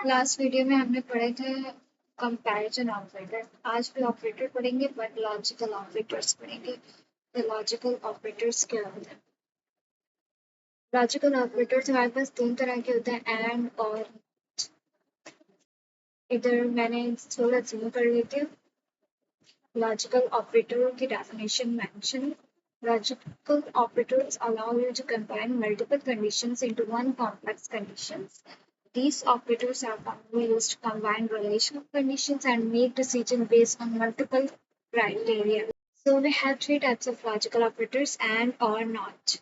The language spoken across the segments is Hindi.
लास्ट वीडियो में हमने पढ़े थे कंपैरिजन ऑपरेटर। आज भी ऑपरेटर पढ़ेंगे बट लॉजिकल ऑपरेटर्स पढ़ेंगे। तो लॉजिकल ऑपरेटर्स क्या होते हैं? लॉजिकल ऑपरेटर्स हमारे पास तीन तरह के होते हैं, एंड और। इधर मैंने थोड़ा जूम कर लेती हूँ। लॉजिकल ऑपरेटरों की definition mention. Logical operators allow you to combine multiple conditions into one complex conditions. These operators are commonly used to combine relational conditions and make decisions based on multiple criteria. So we have three types of logical operators: and, or, not.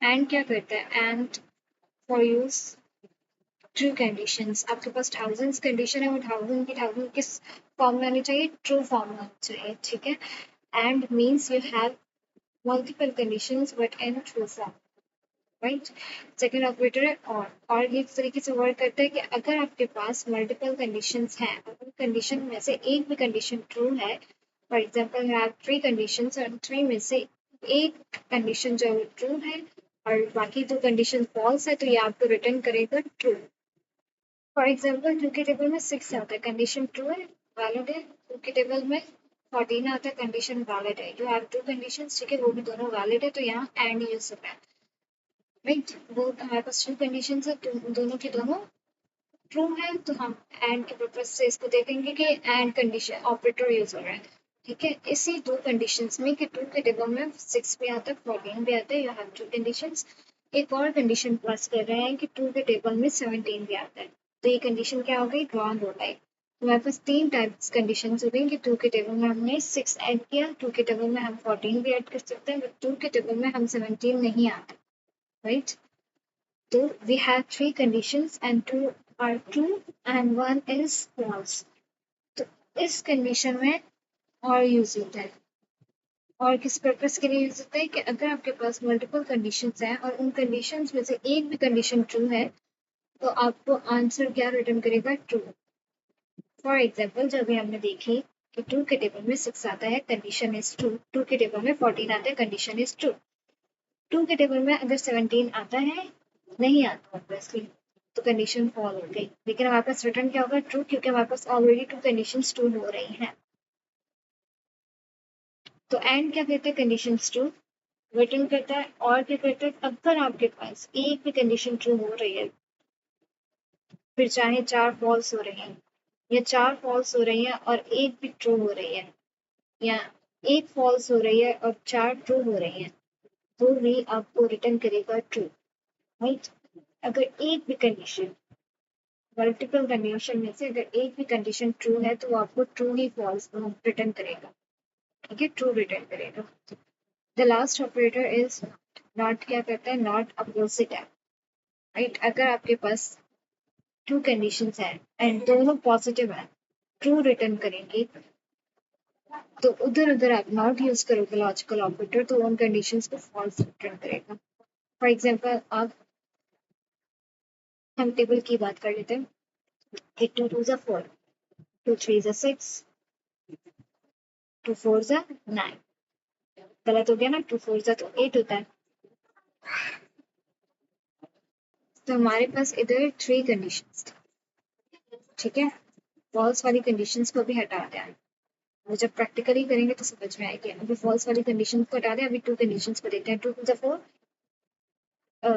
And क्या करता है? And for use true conditions. आपके पास थाउजेंड्स कंडीशन है, वो थाउजेंड की थाउजेंड किस फॉर्म में आनी चाहिए? ट्रू फॉर्म में आनी चाहिए, ठीक है। And means you have multiple conditions but in true form, right. Second operator है और ये इस तरीके से वर्क करता है कि अगर आपके पास मल्टीपल कंडीशंस हैं और उन कंडीशन में से एक भी कंडीशन ट्रू है, for example you have three conditions और थ्री में से एक कंडीशन जो ट्रू है और बाकी दो कंडीशन फॉल्स है, तो ये आपको रिटर्न करेगा ट्रू। फॉर एग्जाम्पल ट्रू के टेबल में 6 आता है, कंडीशन ट्रू है, वैलिड है। ट्रू के टेबल में 14 आता है, कंडीशन वैलिड है। यू हैव टू कंडीशंस, ठीक है, वो भी दोनों वैलिड है, तो यहाँ एंड यूज होता है, राइट। वो हमारे पास ट्रू कंडीशंस है, तो दोनों के दोनों ट्रू है, तो हम एंड के पर्पज से इसको देखेंगे कि एंड कंडीशन ऑपरेटर यूज हो रहा है, ठीक है। इसी दो कंडीशंस में कि ट्रू के टेबल में 6 भी आता है, 14 भी आता है, यू हैव टू कंडीशंस। एक और कंडीशन प्लस कर रहे हैं कि ट्रू के टेबल में 17 भी आता है, तो ये कंडीशन क्या हो गई? ड्रॉन हो गई। तो हमारे पास तीन टाइप्स कंडीशन हो गई कि ट्रू के टेबल में हमने 6 ऐड किया, ट्रू के टेबल में हम 14 भी ऐड कर सकते हैं, बट ट्रू के टेबल में हम 17 नहीं आता, right. So we have three conditions and two are true and one is false. तो इस कंडीशन में और यूज होता है, और किस पर्पस के लिए यूज होता है कि अगर आपके पास मल्टीपल कंडीशंस हैं और उन कंडीशंस में से एक भी कंडीशन ट्रू है, तो आपको आंसर क्या रिटर्न करेगा? ट्रू। फॉर एग्जाम्पल जब भी हमने देखी कि ट्रू के टेबल में 6 आता है, कंडीशन इज ट्रू। ट्रू के टेबल में 14 आता है, कंडीशन इज ट्रू। ट्रू के टेबल में अगर 17 आता है, नहीं आता ऑब्वियसली, तो कंडीशन फॉल हो गई। लेकिन हमारे पास रिटर्न क्या होगा? ट्रू, क्योंकि हमारे पास ऑलरेडी टू कंडीशन ट्रू हो रही हैं। तो एंड क्या कहते हैं? कंडीशन ट्रू रिटर्न करता है। और क्या करता है? अगर आपके पास एक भी कंडीशन ट्रू हो रही है, फिर चाहे 4 फॉल्स हो रही हैं या 4 फॉल्स हो रही हैं और एक भी ट्रू हो रही है, या एक फॉल्स हो रही है और 4 ट्रू हो रही हैं, तो भी आपको रिटर्न करेगा ट्रू, राइट। अगर एक भी कंडीशन, मल्टीपल कंडीशन में से अगर एक भी कंडीशन ट्रू है, तो वो आपको ट्रू ही फॉल्स रिटर्न करेगा, ठीक है, ट्रू रिटर्न करेगा। The last operator is not. क्या करता है? नॉट अपोजिट है, राइट। अगर आपके पास टू कंडीशंस हैं एंड दोनों पॉजिटिव है, ट्रू रिटर्न करेंगे, तो उधर उधर आप नॉट यूज करोगे लॉजिकल ऑपरेटर, तो उन कंडीशंस को फॉल्स रिटर्न करेगा। फॉर एग्जाम्पल आप, हम टेबल की बात कर लेते हैं कि 2 2 4, 2 3 6, 2 4 9। गलत हो गया ना, 2 4 तो 8 होता है। तो हमारे पास इधर 3 कंडीशंस, ठीक है। फॉल्स वाली कंडीशंस को भी हटा दें, वो जब प्रैक्टिकली करेंगे तो समझ में आएगी। अभी फॉल्स वाली कंडीशन को हटा दें, अभी 2 कंडीशंस को देखते हैं। 2 2 4,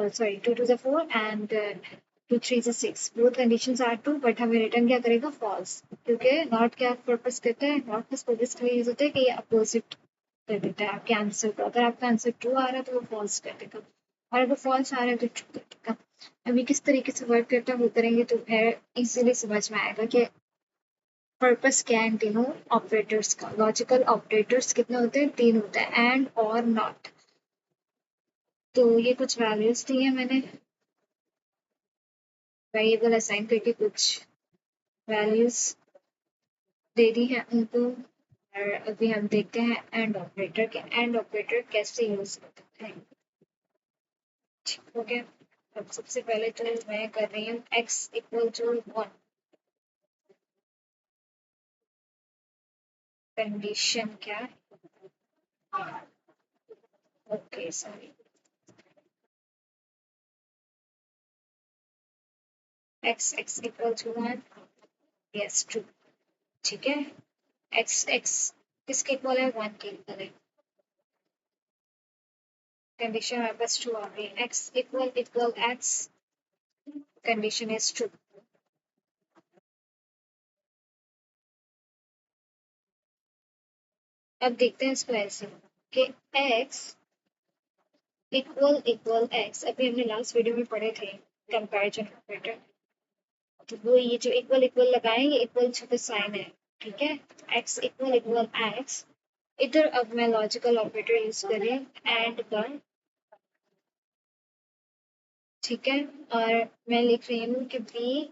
sorry 2 2 4 and 2 3 6, both conditions are true, but हमें रिटर्न क्या करेगा? फॉल्स, क्योंकि नॉट क्या पर्पस करता है? नॉट किस पर्पस के लिए यूज होता है कि ये अपोजिट कर देता है आपके आंसर को। अगर आपका आंसर ट्रू आ रहा है तो वो फॉल्स कर देगा, और अगर फॉल्स आ रहा है तो ट्रू कर देगा। अभी किस तरीके से वर्क करता है वो करेंगे तो फिर इजीली समझ में आएगा कि पर्पस क्या है इन तीनों ऑपरेटर्स का। लॉजिकल ऑपरेटर्स कितने होते हैं? 3 होते हैं, एंड, और, नॉट। तो ये कुछ वैल्यूज दी है मैंने, वेरिएबल असाइन करके कुछ वैल्यूज दे दी है उनको, और अभी हम देखते हैं एंड ऑपरेटर के एंड ऑपरेटर कैसे यूज करते हैं। ठीक हो गया। अब सबसे पहले तो मैं कर रही हूँ x इक्वल टू 1, कंडीशन क्या है? Okay sorry, X X equal to 1, yes true. ठीक है, एक्स एक्स किसके इक्वल है, 1 के इक्वल है। कंडीशन हमारे पास ट्रू आ गई, x equal equal x, condition is true. अब देखते हैं इसको ऐसे कि x इक्वल इक्वल x, अभी हमने लास्ट वीडियो में पढ़े थे कंपैरिजन ऑपरेटर, तो वो ये जो इक्वल इक्वल लगाए ये इक्वल टू द साइन है। ठीक है, x इक्वल इक्वल x, इधर अब मैं लॉजिकल ऑपरेटर यूज करें एंड का। ठीक है, और मैं लिख रही हूँ कि b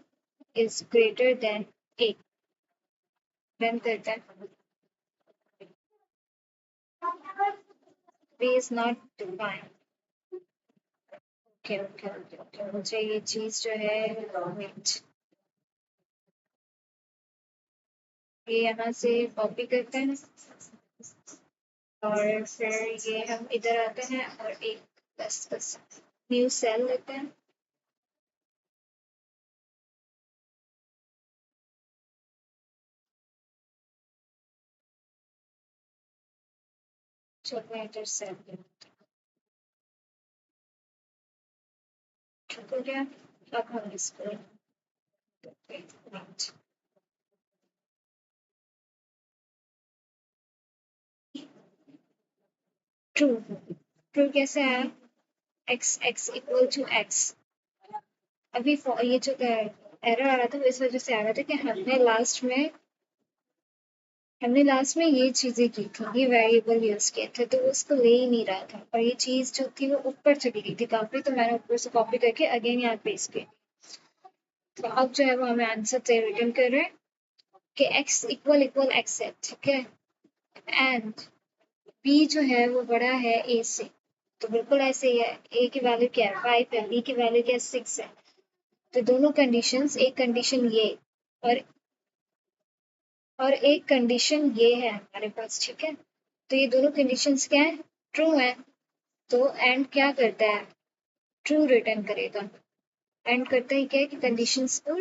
is greater than a, run करता है। b is not defined. Okay okay okay okay, मुझे ये चीज जो है वेट, ये यहाँ से कॉपी करते हैं और फिर ये हम इधर आते हैं और एक बस बस न्यू सेल लेते हैं। चलो इधर सेल ठीक हो गया। अब हम इसको ट्रू, ट्रू कैसे है, X X equal to X. अभी ये जो एरर आ रहा था वो इस वजह से आ रहा था कि हमने लास्ट में ये चीजें की थी, ये वेरिएबल यूज किए थे, तो वो उसको ले ही नहीं रहा था और ये चीज जो थी वो ऊपर चली गई थी काफी, तो मैंने ऊपर से कॉपी करके अगेन यहाँ पेस्ट किया। तो अब जो है वो हमें आंसर से रिटर्न कर रहे हैं कि x इक्वल इक्वल एक्स है। ठीक है, एंड b जो है वो बड़ा है a से, तो बिल्कुल ऐसे ही है, a की वैल्यू क्या है 5 है, b की वैल्यू क्या है 6 है। तो दोनों कंडीशंस, एक कंडीशन ये और और एक कंडीशन ये है हमारे पास। ठीक है, तो ये दोनों कंडीशंस क्या है, ट्रू है, तो एंड क्या करता है, ट्रू रिटर्न करेगा। एंड करता है क्या है कि कंडीशंस को,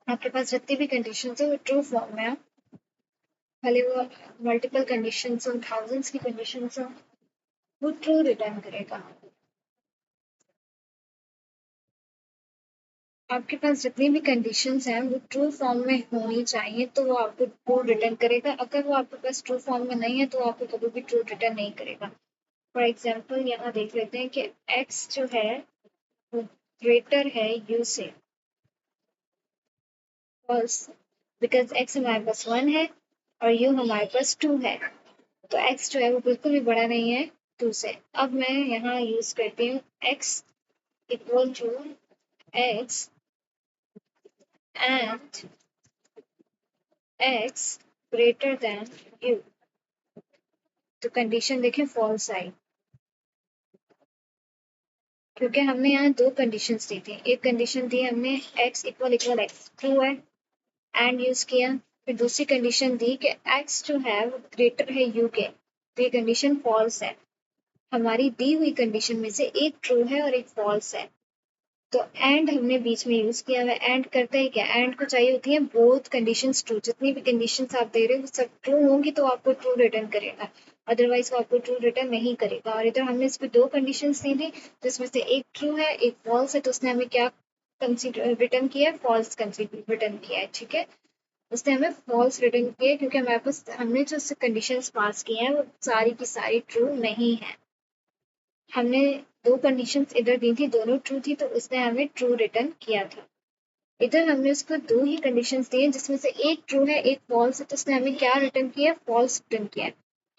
आपके पास जितनी भी कंडीशंस है वो ट्रू फॉर्म में है, भले वो मल्टीपल कंडीशंस हो, थाउजेंड्स की कंडीशंस हो, वो ट्रू रिटर्न करेगा। आपके पास जितनी भी कंडीशंस हैं वो ट्रू फॉर्म में होनी चाहिए, तो वो आपको ट्रू रिटर्न करेगा। अगर वो आपके पास ट्रू फॉर्म में नहीं है तो आपको कभी भी ट्रू रिटर्न नहीं करेगा। फॉर एग्जाम्पल यहाँ देख लेते हैं कि x जो है वो ग्रेटर है u से, फॉल्स, बिकॉज x हमारे पास 1 है और u हमारे पास 2 है, तो x जो है वो बिल्कुल भी बड़ा नहीं है 2 से। अब मैं यहाँ यूज करती हूँ x equal to x and x greater than u, तो कंडीशन देखें फॉल्स आई, क्योंकि हमने यहाँ दो कंडीशंस दी थी। एक कंडीशन दी हमने x equal equal x true है एंड यूज किया, फिर दूसरी कंडीशन दी कि x जो है वो ग्रेटर है u के, तो ये कंडीशन फॉल्स है। हमारी दी हुई कंडीशन में से एक ट्रू है और एक फॉल्स है, तो एंड हमने बीच में यूज किया हुआ। एंड करता है क्या, एंड को चाहिए होती है बोथ कंडीशंस ट्रू, जितनी भी कंडीशंस आप दे रहे हो सब ट्रू होंगी तो आपको ट्रू रिटर्न करेगा, अदरवाइज वो आपको ट्रू रिटर्न नहीं करेगा। और इधर हमने इसको दो कंडीशंस दी थी, जिसमें से एक ट्रू है एक फॉल्स है, तो उसने हमें क्या कंसीडर रिटर्न किया है, फॉल्स कंसीडर रिटर्न किया है। ठीक है, उसने हमें फॉल्स रिटर्न किया है क्योंकि हमारे पास हमने जो कंडीशंस पास की हैं वो सारी की सारी ट्रू नहीं है। हमने दो कंडीशंस इधर दी थी, दोनों ट्रू थी, तो उसने हमें ट्रू रिटर्न किया था। इधर हमने उसको दो ही कंडीशंस दी हैं जिसमें से एक ट्रू है एक फॉल्स है, तो उसने हमें क्या रिटर्न किया, फॉल्स रिटर्न किया।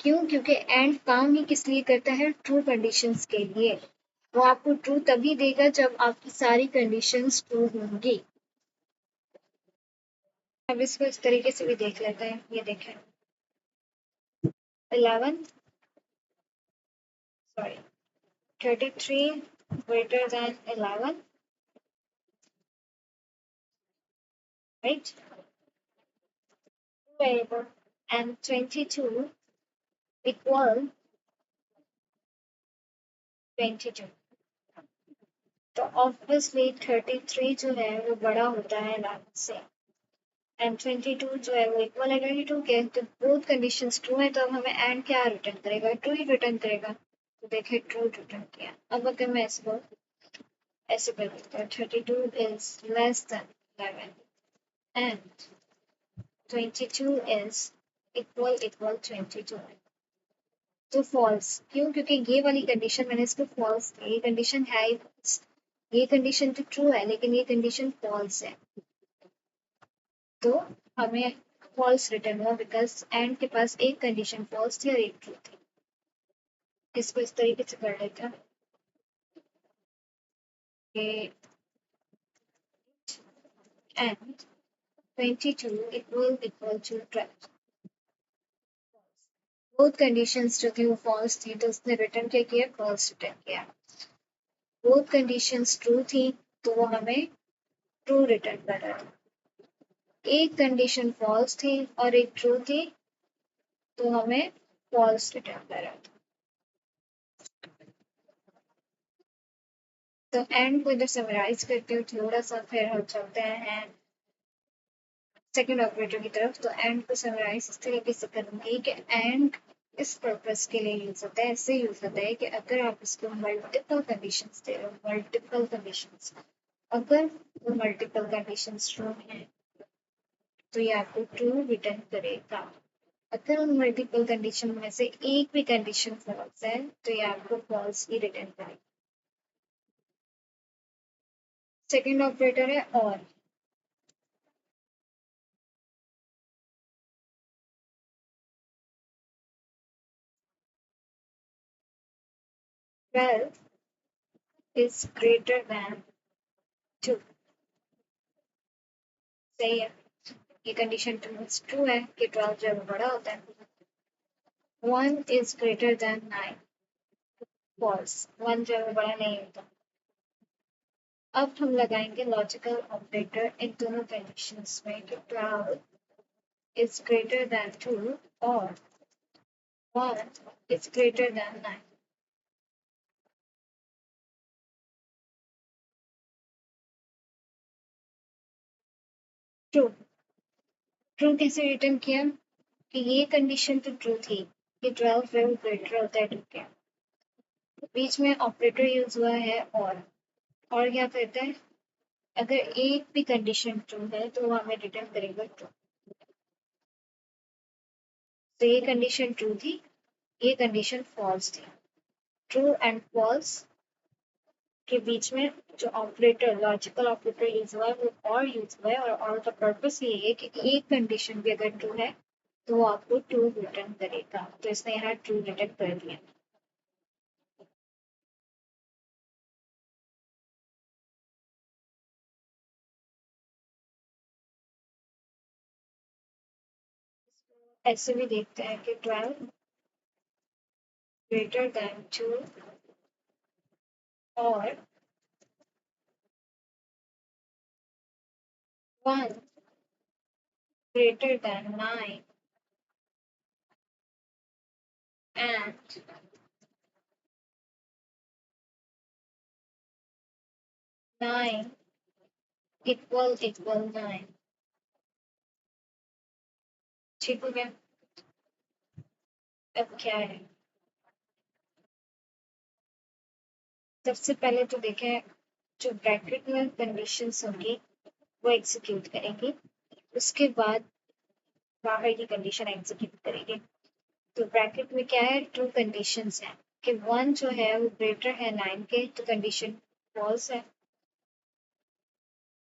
क्यों, क्योंकि एंड काम ही किस लिए करता है, ट्रू कंडीशंस के लिए। वो आपको ट्रू तभी देगा जब आपकी सारी कंडीशंस ट्रू होंगी। अब इसको इस तरीके से भी देख लेते हैं, ये देखें 11 sorry 33 greater than 11, right, variable, and 22 equal 22. तो ऑब्वियसली 33 जो है वो बड़ा होता है 11 से, एंड 22 जो है वो इक्वल है 22 के। तो बोथ कंडीशंस ट्रू है, तो अब हमें एंड क्या रिटर्न करेगा, ट्रू ही रिटर्न करेगा। तो देखिए ट्रू रिटर्न किया। अब अगर मैं इसको ऐसे कर देता हूँ, 32 is less than 11 and 22 is equal 22, तो फॉल्स क्यों, क्योंकि ये वाली कंडीशन मैंने इसको फॉल्स दी, ये कंडीशन है ही false। ये कंडीशन तो ट्रू है लेकिन ये कंडीशन फॉल्स है, तो हमें फॉल्स रिटर्न हुआ बिकॉज एंड के पास एक कंडीशन फॉल्स थी और एक ट्रू थी। इसको इस तरीके से कर लेते हैं कि and 22 equal to 12, both conditions जो थी वो फॉल्स थी, तो उसने रिटर्न क्या किया, फॉल्स रिटर्न किया। बोथ कंडीशंस ट्रू थी तो वो हमें ट्रू रिटर्न कर रहा था। एक कंडीशन फॉल्स थी और एक ट्रू थी तो हमें फॉल्स रिटर्न कर रहा था। तो एंड को इधर समराइज करते हुए थोड़ा सा फिर हम चलते हैं सेकंड ऑपरेटर की तरफ। तो एंड को समराइज इस तरीके से करूंगी कि एंड इस पर्पस के लिए यूज होता है, ऐसे यूज होता है कि अगर आप इसको मल्टीपल कंडीशंस दे रहे हो, मल्टीपल कंडीशंस, अगर वो मल्टीपल कंडीशंस ट्रू हैं तो ये आपको ट्रू रिटर्न करेगा। अगर उन मल्टीपल कंडीशन में से एक भी कंडीशन फॉल्स है तो ये आपको फॉल्स ही रिटर्न करेगा। सेकंड ऑपरेटर है और। ट्वेल्व इज ग्रेटर देन 2, सही है। ये कंडीशन ट्रू है कि 12 जो है वो बड़ा होता है। 1 इज ग्रेटर देन 9, फॉल्स, 1 जो है वो बड़ा नहीं होता। अब हम लगाएंगे लॉजिकल ऑपरेटर इन दोनों कंडीशंस में कि 12 इज ग्रेटर देन 2 और 1 is greater than 9। True, true कैसे रिटर्न किया कि ये कंडीशन तो ट्रू थी कि 12 जो है वो ग्रेटर होता है, ठीक है। बीच में ऑपरेटर यूज हुआ है और क्या करता है, अगर एक भी कंडीशन ट्रू है तो वो हमें रिटर्न करेगा ट्रू। तो ये कंडीशन ट्रू थी, ये कंडीशन फॉल्स थी। ट्रू एंड फॉल्स के बीच में जो ऑपरेटर, लॉजिकल ऑपरेटर यूज हुआ है वो और यूज हुआ है, और का पर्पस ये है कि एक कंडीशन भी अगर ट्रू है तो वो आपको ट्रू रिटर्न करेगा। तो इसने यहाँ ट्रू रिटर्न कर दिया। ऐसे भी देखते हैं कि 12 ग्रेटर देन 2 और 1 greater than 9 and 9 equal 9। ठीक हो गया। अब क्या है, सबसे पहले तो देखें जो ब्रैकेट में कंडीशंस होंगी वो एग्जीक्यूट करेंगे, उसके बाद बाहर की कंडीशन एग्जीक्यूट करेंगे। तो ब्रैकेट में क्या है, टू कंडीशंस हैं कि 1 जो है वो ग्रेटर है 9 के, तो कंडीशन फॉल्स है,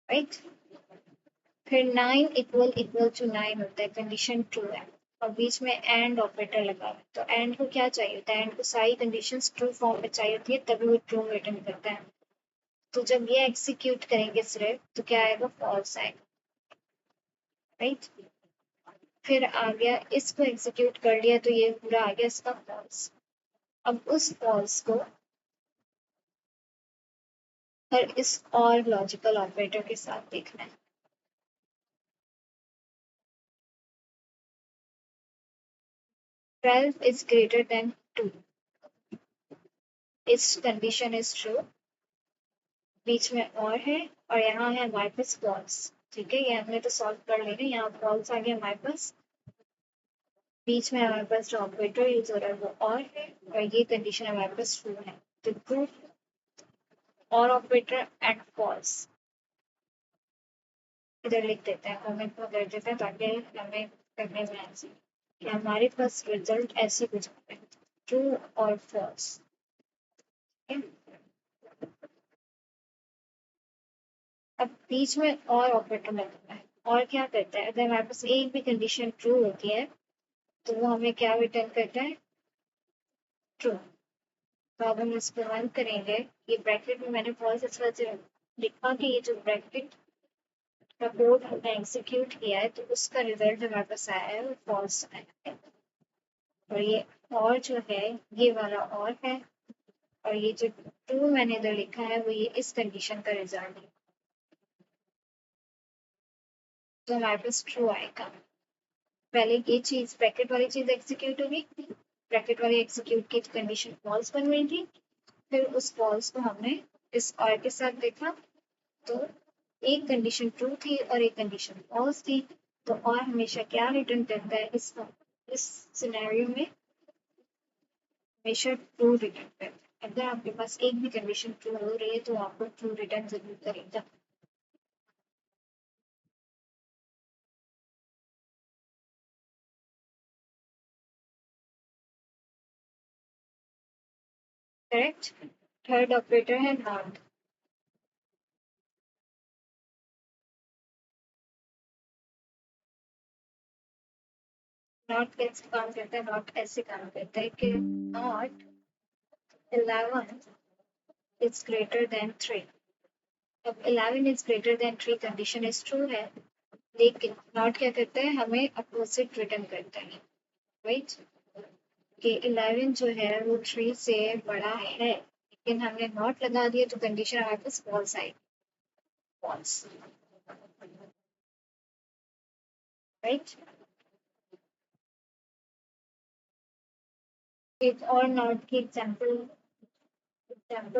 राइट। फिर 9 इक्वल टू 9 होता है, कंडीशन ट्रू है, और बीच में एंड ऑपरेटर लगा है। तो एंड को क्या चाहिए होता है, एंड को सारी कंडीशंस ट्रू फॉर्म में चाहिए होती है तभी वो ट्रू रिटर्न करता है। तो जब ये एग्जीक्यूट करेंगे सिर्फ तो क्या आएगा, फॉल्स आएगा, राइट। फिर आ गया, इसको एग्जीक्यूट कर लिया तो ये पूरा आ गया इसका फॉल्स। अब उस फॉल्स को और इस और लॉजिकल ऑपरेटर के साथ देखना है। 12 is greater than 2, इस कंडीशन इज ट्रू बीच में और है, और यहाँ है हमारे पास फॉल्स। ठीक है, ये हमने तो सॉल्व कर लेंगे। यहाँ फॉल्स आ गया हमारे पास, बीच में हमारे पास जो ऑपरेटर यूज हो रहा है वो और है, और ये कंडीशन हमारे पास ट्रू है। तो ट्रू और ऑपरेटर एंड फॉल्स इधर लिख देते हैं, कमेंट में कर देते हैं, ताकि हमें करने में आसान कि हमारे पास रिजल्ट ऐसे कुछ है, ट्रू और फॉल्स। अब बीच में और ऑपरेटर लगता है, और क्या करता है, अगर हमारे पास एक भी कंडीशन ट्रू होती है तो वो हमें क्या रिटर्न करता है, ट्रू। तो अब हम इसको रन करेंगे। ये ब्रैकेट में मैंने फॉल्स इस वजह से लिखा कि ये जो ब्रैकेट का कोड हमने एग्जीक्यूट किया है तो उसका रिजल्ट हमारे पास आया है वो फॉल्स आया है। और ये और जो है ये वाला और है, और ये जो ट्रू मैंने इधर लिखा है वो ये इस कंडीशन का रिजल्ट है। तो हमारे पास ट्रू आएगा। पहले ये चीज ब्रैकेट वाली चीज एग्जीक्यूट होगी, ब्रैकेट वाली एग्जीक्यूट की कंडीशन फॉल्स बन रही थी, फिर उस फॉल्स को हमने इस और के साथ देखा तो एक कंडीशन ट्रू थी और एक कंडीशन फॉल्स थी। तो और हमेशा क्या रिटर्न करता है, इस सिनेरियो में हमेशा ट्रू रिटर्न करता है। अगर आपके पास एक भी कंडीशन ट्रू हो रही है तो आपको ट्रू रिटर्न जरूर करेगा। करेक्ट। थर्ड ऑपरेटर है नॉट। नॉट कैसे काम करता है, नॉट ऐसे काम करता है कि नॉट 11 इज ग्रेटर देन 3। अब 11 is greater than 3 condition is true है, लेकिन नॉट क्या करता है, हमें अपोजिट रिटर्न करता है, राइट। कि 11 जो है वो 3 से बड़ा है, लेकिन हमने नॉट लगा दिया तो कंडीशन हमारे पास फॉल्स आई, फॉल्स, राइट। एक और नॉट की एग्जाम्पल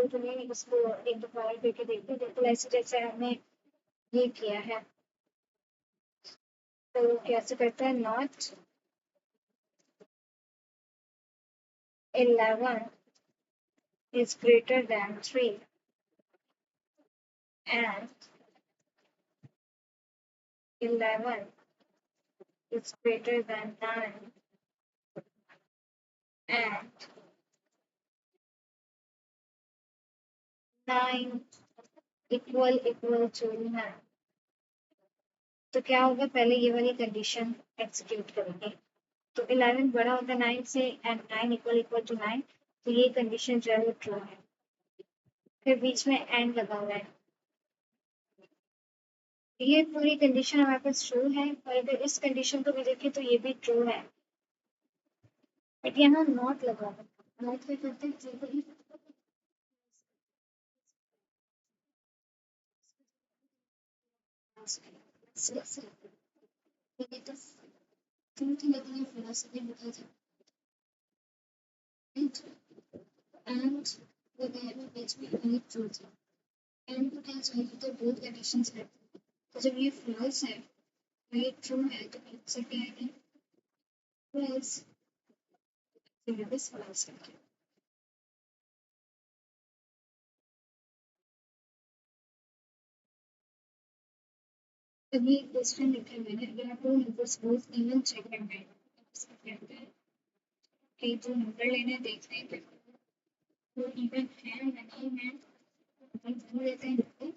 तो नहीं, उसको एक दफा और करके देखते हैं। बिल्कुल ऐसे जैसे हमने ये किया है, तो कैसे करते हैं, not 11 is greater than 3 and 11 is greater than 9 and 9 equal to 9। तो क्या होगा, पहले ये वाली कंडीशन एग्जीक्यूट करेंगे। तो 11 बड़ा होता है 9 से एंड 9 इक्वल टू 9, तो ये कंडीशन जो है वो ट्रू है। फिर बीच में एंड लगा हुआ है, ये पूरी कंडीशन हमारे पास ट्रू है, और अगर इस कंडीशन को भी देखें तो ये भी ट्रू है, बट यहाँ नॉट लगा हुआ है। नॉट क्या करते हैं, जो भी philosophy because it and वगैरह बीच में only truth है, and because only तो both conditions है। तो जब ये false है और ये true है तो आंसर क्या आएगा, false। तो ये बस false है। अब ये क्वेश्चन लिखा है मैंने, अगर आपको नंबर सपोज इवन चेक करना है कि जो नंबर लेने देखते हैं वो इवन है या नहीं है, हम बोल देते हैं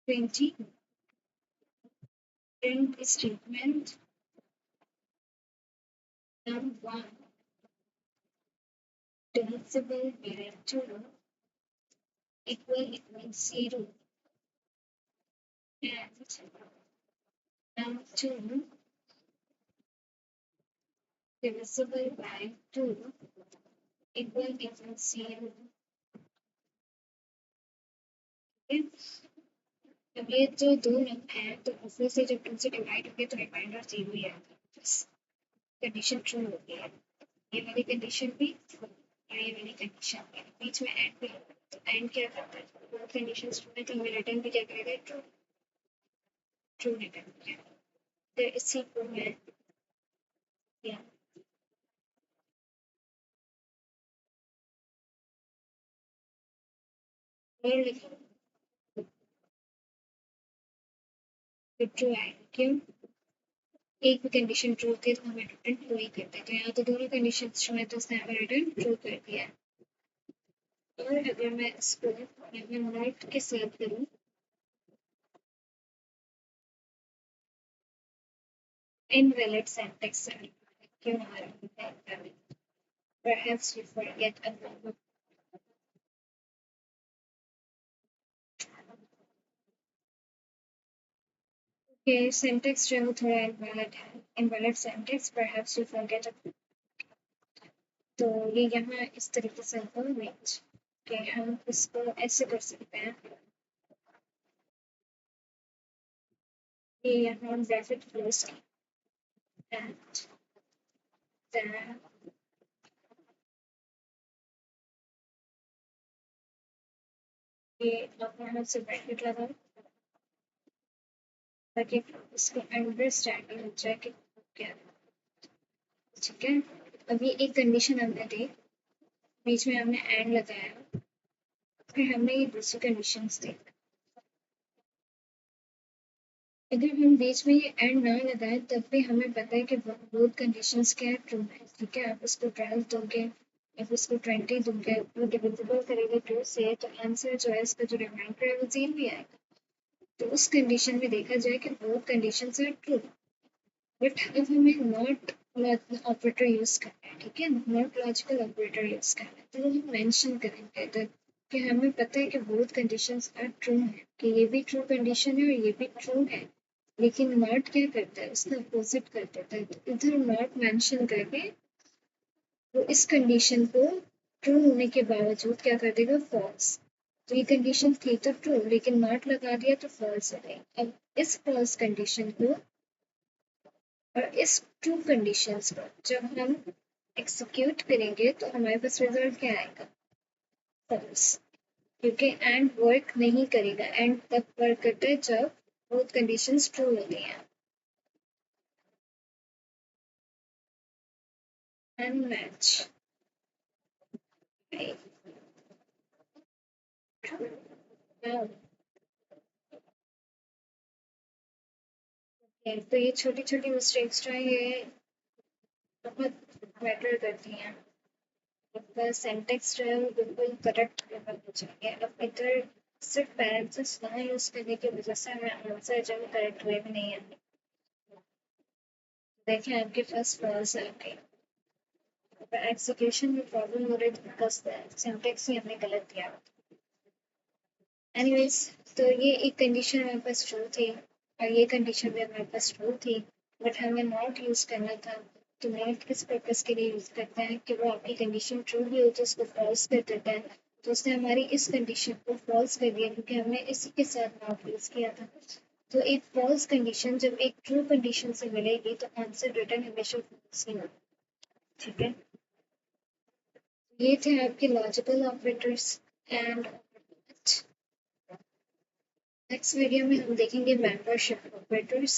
20 print statement number 1 divisible by 2 equal 0 and number 2 divisible by 2 equal 0। अब ये जो दो नंबर है तो उसमें से जब 2 से डिवाइड होंगे तो रिमाइंडर 0 ही आएगा, कंडीशन ट्रू होती है। ये वाली कंडीशन भी और ये वाली कंडीशन भी बीच में एंड भी तो एंड क्या करता है बोथ कंडीशंस ट्रू है तो हमें रिटर्न भी क्या करेगा ट्रू ट्रू रिटर्न करेगा तो इसी को मैं या और लिखूँ ट्रू आएगा क्यों एक भी कंडीशन ट्रू थी तो हमें रिटर्न ट्रू ही करते तो यहाँ तो दोनों कंडीशन ट्रू है तो उसने हमें रिटर्न ट्रू कर दिया और अगर मैं इसको नोट के साथ करूँ invalid syntax error क्यों आ रहा है perhaps you forget a number okay syntax जो है वो थोड़ा invalid है invalid syntax perhaps you forget a तो ये यहाँ इस तरीके से होगा range कि हम इसको ऐसे कर सकते हैं ये यहाँ bracket close and then ये अब यहाँ से bracket लगा ताकि इसको अंडरस्टैंडिंग हो जाए कि क्या ठीक है अभी एक कंडीशन हमने दी बीच में हमने एंड लगाया फिर हमने ये दूसरी कंडीशंस दी अगर हम बीच में ये एंड ना लगाए तब भी हमें पता है कि बोथ कंडीशंस क्या है ट्रू है ठीक है आप इसको 12 दोगे आप इसको 20 दोगे वो डिविजिबल करेंगे ट्रू से तो आंसर जो है इसका जो रिमाइंडर है वो 0 भी आएगा तो उस कंडीशन में देखा जाए कि both conditions are true but अब हमें नॉट ऑपरेटर यूज करना है ठीक है नॉट लॉजिकल ऑपरेटर यूज करना है तो हम मेंशन करेंगे इधर कि हमें पता है कि बोथ कंडीशंस आर ट्रू है कि ये भी ट्रू कंडीशन है और ये भी ट्रू है लेकिन नॉट क्या करता है उसका अपोजिट कर देता है तो इधर नॉट मेंशन करके वो इस कंडीशन को ट्रू होने के बावजूद क्या कर देगा फॉल्स तो ये कंडीशन थी तो ट्रू लेकिन नॉट लगा दिया तो फॉल्स हो गई अब इस फॉल्स कंडीशन को और इस ट्रू कंडीशंस पर जब हम एक्सिक्यूट करेंगे तो हमारे पास रिजल्ट क्या आएगा फॉल्स क्योंकि एंड वर्क नहीं करेगा एंड तब वर्क करता है जब बोथ कंडीशंस ट्रू होती हैं एंड मैच तो ये छोटी छोटी मिस्टेक्स जो है ये बहुत मैटर करती हैं आपका सेंटेक्स जो है वो बिल्कुल करेक्ट होना चाहिए अब इधर सिर्फ पैरेंथेसिस ना यूज करने की वजह से हमें आंसर जो है करेक्ट वे में नहीं आती देखें आपके पास फॉल्स आ गई एग्जीक्यूशन में प्रॉब्लम हो रही थी बिकॉज सिंटेक्स ही हमने गलत दिया एनीवेज तो ये एक कंडीशन हमारे पास ट्रू थी और ये कंडीशन भी हमारे पास ट्रू थी बट हमें नॉट यूज़ करना था तो नॉट किस पर्पज़ के लिए यूज़ करते हैं कि वो आपकी कंडीशन ट्रू भी हो तो उसको फॉल्स कर देता है तो उसने हमारी इस कंडीशन को फॉल्स कर दिया क्योंकि हमने इसी के साथ नॉट यूज़ किया था तो एक फॉल्स कंडीशन जब एक ट्रू कंडीशन से मिलेगी तो आंसर रिटर्न हमेशा फॉल्स ही होगा ठीक है ये थे आपके logical operators and next video में हम देखेंगे मेंबरशिप ऑपरेटर्स